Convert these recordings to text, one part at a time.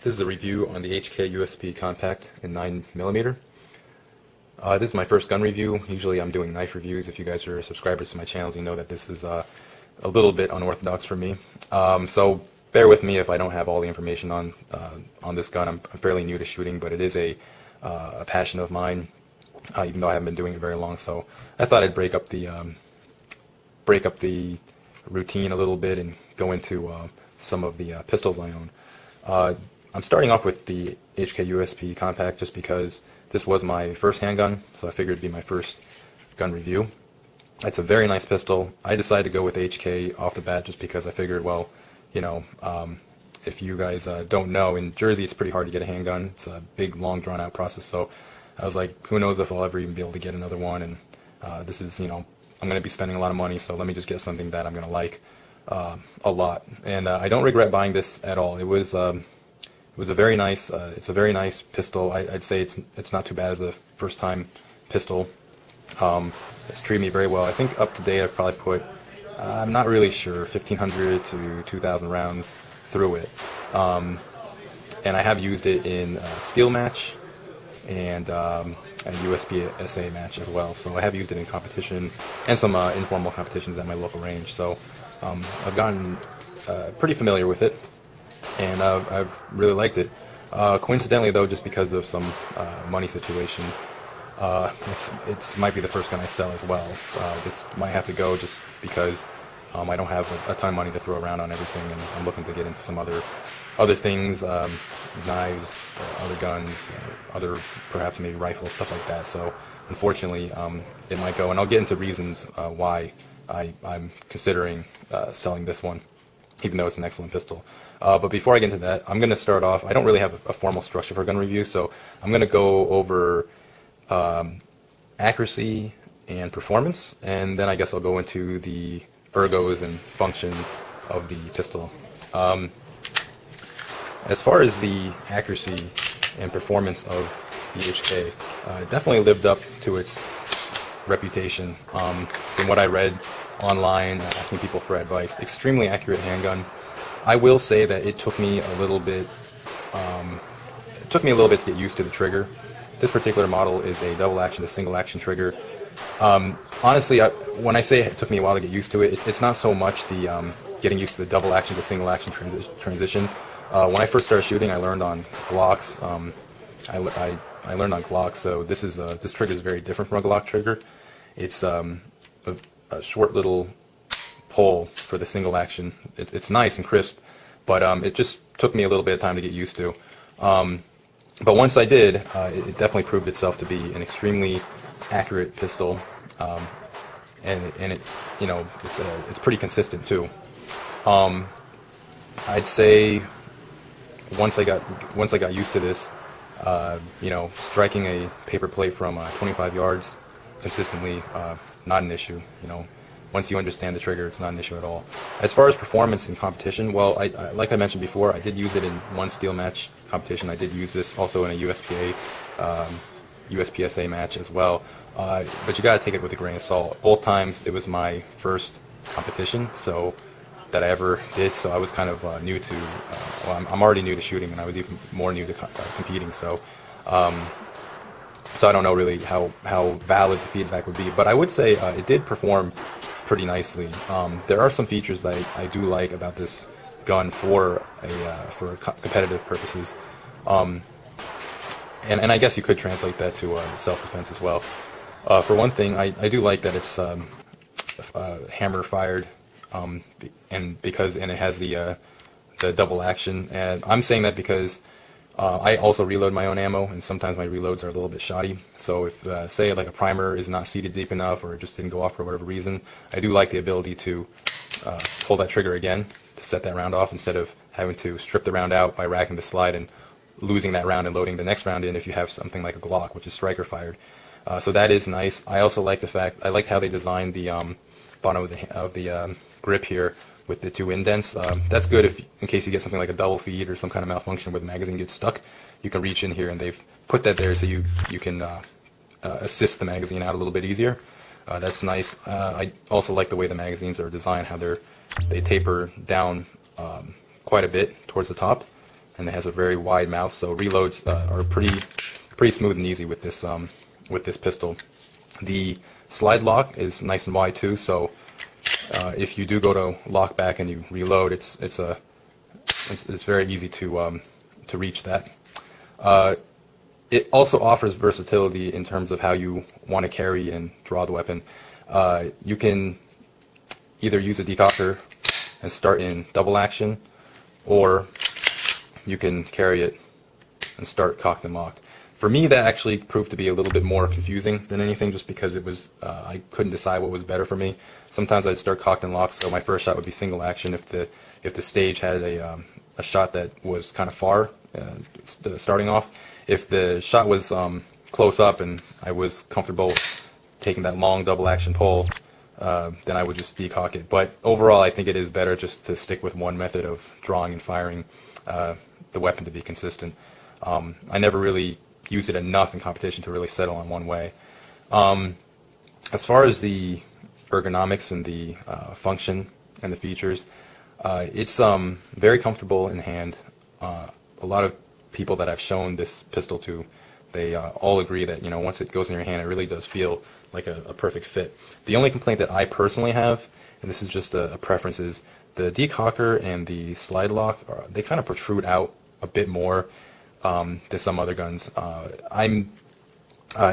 This is a review on the HK USP Compact in 9mm. This is my first gun review. Usually I'm doing knife reviews. If you guys are subscribers to my channels, you know that this is a little bit unorthodox for me. So bear with me if I don't have all the information on this gun. I'm fairly new to shooting, but it is a passion of mine, even though I haven't been doing it very long. So I thought I'd break up the routine a little bit and go into some of the pistols I own. I'm starting off with the HK USP Compact just because this was my first handgun, so I figured it'd be my first gun review. It's a very nice pistol. I decided to go with HK off the bat just because I figured, well, you know, if you guys don't know, in Jersey it's pretty hard to get a handgun. It's a big, long, drawn-out process, so I was like, who knows if I'll ever even be able to get another one, and this is, you know, I'm going to be spending a lot of money, so let me just get something that I'm going to like a lot. And I don't regret buying this at all. It was a very nice. It's a very nice pistol. I'd say it's not too bad as a first-time pistol. It's treated me very well. I think up to date I've probably put, I'm not really sure, 1,500 to 2,000 rounds through it. And I have used it in steel match and a USP SA match as well. So I have used it in competition and some informal competitions at my local range. So I've gotten pretty familiar with it, and I've really liked it. Coincidentally, though, just because of some money situation, it might be the first gun I sell as well. This might have to go just because I don't have a ton of money to throw around on everything, and I'm looking to get into some other things, knives, other guns, other perhaps maybe rifles, stuff like that. So unfortunately, it might go, and I'll get into reasons why I'm considering selling this one, even though it's an excellent pistol. But before I get into that, I'm going to start off. I don't really have a formal structure for gun review, so I'm going to go over accuracy and performance, and then I guess I'll go into the ergos and function of the pistol. As far as the accuracy and performance of the HK, it definitely lived up to its reputation. From what I read online, asking people for advice, extremely accurate handgun. I will say that it took me a little bit. To get used to the trigger. This particular model is a double action to single action trigger. Honestly, when I say it took me a while to get used to it, it's not so much the getting used to the double action to single action transition. When I first started shooting, I learned on Glocks. I learned on Glocks, so this trigger is very different from a Glock trigger. It's a short little pull for the single action. It's nice and crisp, but it just took me a little bit of time to get used to. But once I did, it definitely proved itself to be an extremely accurate pistol, and it, you know, it's pretty consistent too. I'd say once I got used to this, you know, striking a paper plate from 25 yards consistently, not an issue. You know, once you understand the trigger, it's not an issue at all. As far as performance in competition, well, like I mentioned before, I did use it in one steel match competition. I did use this also in a USPSA match as well. But you got to take it with a grain of salt. Both times it was my first competition, so that I ever did. So I was kind of new to. Well, I'm already new to shooting, and I was even more new to competing. So. So I don't know really how valid the feedback would be, but I would say it did perform pretty nicely. There are some features that I do like about this gun for competitive purposes, and I guess you could translate that to self-defense as well. For one thing, I do like that it's hammer fired, and it has the double action, and I'm saying that because I also reload my own ammo, and sometimes my reloads are a little bit shoddy. So if, say, like a primer is not seated deep enough or it just didn't go off for whatever reason, I do like the ability to pull that trigger again to set that round off instead of having to strip the round out by racking the slide and losing that round and loading the next round in if you have something like a Glock, which is striker fired. So that is nice. I also like the fact, I like how they designed the bottom of the grip here with the two indents. That's good in case you get something like a double feed or some kind of malfunction where the magazine gets stuck. You can reach in here, and they've put that there so you can assist the magazine out a little bit easier. That's nice. I also like the way the magazines are designed, how they taper down quite a bit towards the top. and it has a very wide mouth, so reloads are pretty smooth and easy with this pistol. The slide lock is nice and wide too, so if you do go to lock back and you reload, it's very easy to reach that. It also offers versatility in terms of how you want to carry and draw the weapon. You can either use a decocker and start in double action, or you can carry it and start cocked and locked. For me, that actually proved to be a little bit more confusing than anything, just because it was I couldn't decide what was better for me. Sometimes I'd start cocked and locked, so my first shot would be single action if the stage had a shot that was kind of far starting off. If the shot was close up and I was comfortable taking that long double action pull, then I would just decock it. But overall, I think it is better just to stick with one method of drawing and firing the weapon to be consistent. I never really used it enough in competition to really settle on one way. As far as the ergonomics and the function and the features, it's very comfortable in hand. A lot of people that I've shown this pistol to, they all agree that, once it goes in your hand, it really does feel like a perfect fit. The only complaint that I personally have, and this is just a preference, is the decocker and the slide lock, they kind of protrude out a bit more than some other guns. I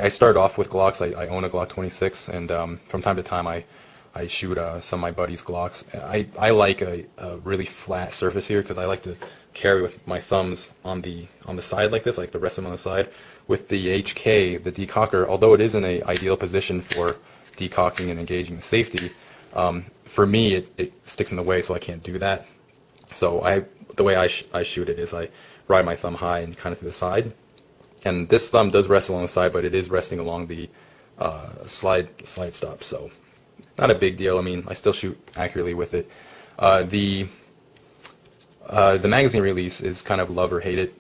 started off with Glocks. I own a Glock 26, and from time to time I shoot some of my buddies' Glocks. I like a really flat surface here because I like to carry with my thumbs on the side like this, like the rest of them on the side. With the HK, the decocker, although it is in an ideal position for decocking and engaging the safety, for me it sticks in the way, so I can't do that. So the way I shoot it is I ride my thumb high and kind of to the side, and this thumb does rest along the side, but it is resting along the slide stop, so not a big deal. I mean, I still shoot accurately with it. The magazine release is kind of love or hate it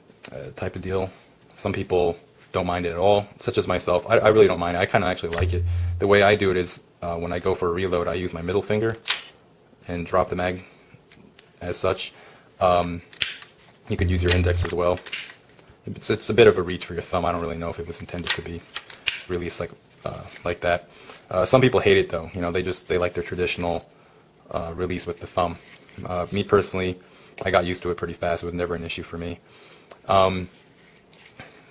type of deal. Some people don't mind it at all, such as myself. I really don't mind it. I kind of actually like it. The way I do it is when I go for a reload, I use my middle finger and drop the mag as such. You could use your index as well. It's a bit of a reach for your thumb. I don't really know if it was intended to be released like that. Some people hate it though. They like their traditional release with the thumb. Me personally, I got used to it pretty fast. It was never an issue for me.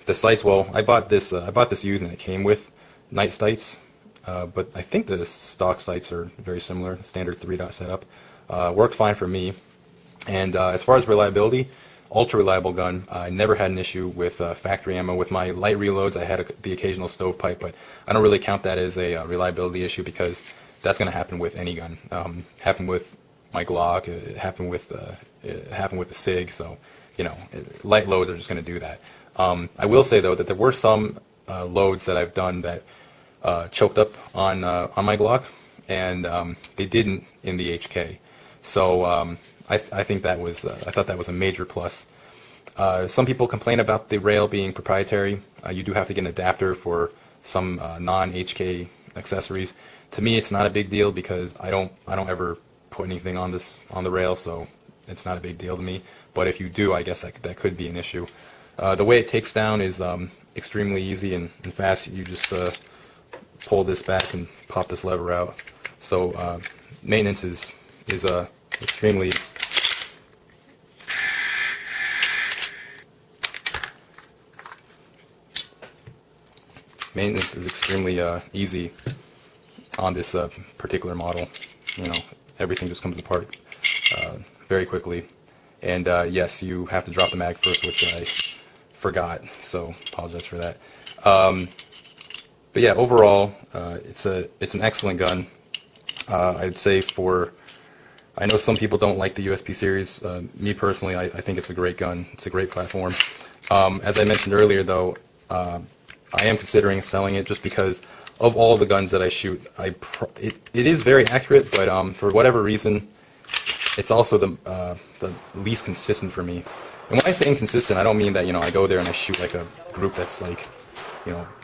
The sights, well, I bought this used and it came with night sights, but I think the stock sights are very similar, standard 3-dot setup. Worked fine for me. And as far as reliability, ultra reliable gun. I never had an issue with factory ammo. With my light reloads, I had the occasional stovepipe, but I don't really count that as a reliability issue because that's going to happen with any gun. Happened with my Glock. It happened with the SIG. So, light loads are just going to do that. I will say though that there were some loads that I've done that choked up on my Glock, and they didn't in the HK. So I think that was I thought that was a major plus. Some people complain about the rail being proprietary. You do have to get an adapter for some non-HK accessories. To me, it's not a big deal because I don't ever put anything on the rail, so it's not a big deal to me. But if you do, I guess that could be an issue. The way it takes down is extremely easy and fast. You just pull this back and pop this lever out. So maintenance is extremely easy on this particular model. Everything just comes apart very quickly. And yes, you have to drop the mag first, which I forgot, so apologize for that. But yeah, overall, it's an excellent gun. I'd say I know some people don't like the USP series. Me personally, I think it's a great gun. It's a great platform. As I mentioned earlier, though, I am considering selling it just because of all the guns that I shoot. It is very accurate, but for whatever reason, it's also the least consistent for me. And when I say inconsistent, I don't mean that I go there and I shoot like a group that's like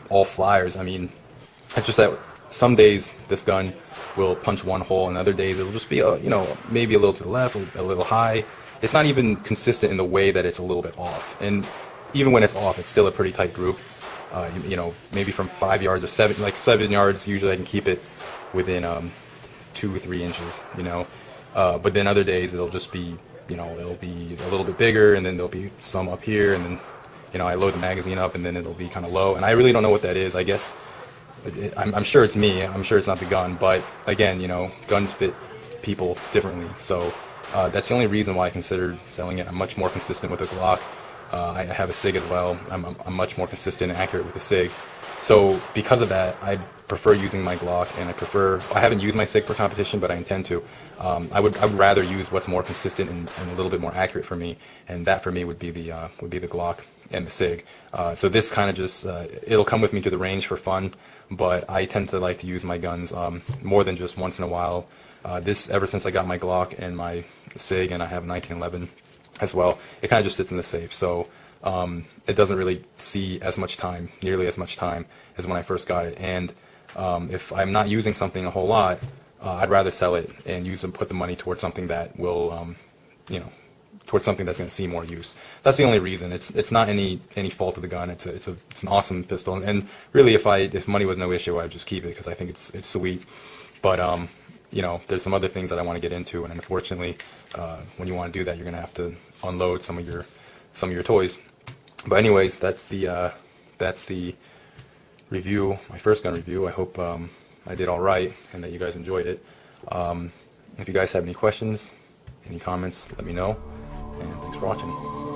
all flyers. I mean, it's just that some days this gun will punch one hole, and other days it'll just be maybe a little to the left, a little high. it's not even consistent in the way that it's a little bit off. And even when it's off, it's still a pretty tight group. You know, maybe from 5 yards or 7 yards, usually I can keep it within 2 or 3 inches, you know. But then other days it'll just be, you know, it'll be a little bit bigger, and then there'll be some up here, and then, you know, I load the magazine up, and then it'll be kind of low. And I really don't know what that is. I guess I'm sure it's me. I'm sure it's not the gun. But again, you know, guns fit people differently. So that's the only reason why I considered selling it. I'm much more consistent with a Glock. I have a SIG as well. I'm much more consistent and accurate with the SIG. So because of that, I prefer using my Glock, and I haven't used my SIG for competition, but I intend to. I would rather use what's more consistent and a little bit more accurate for me, and that for me would be the Glock and the SIG. So this kind of just it'll come with me to the range for fun, but I tend to like to use my guns more than just once in a while. Ever since I got my Glock and my SIG, and I have a 1911 as well, it kind of just sits in the safe. So it doesn't really see nearly as much time as when I first got it. And if I'm not using something a whole lot, I'd rather sell it and put the money towards something that will, you know, towards something that's going to see more use. That's the only reason. It's not any fault of the gun. It's an awesome pistol. And really, if money was no issue, I'd just keep it because I think it's sweet. But you know, there's some other things that I want to get into, and unfortunately, when you want to do that, you're going to have to unload some of your toys. But anyways, that's the review, my first gun review. I hope I did all right and that you guys enjoyed it. If you guys have any questions, any comments, let me know. And thanks for watching.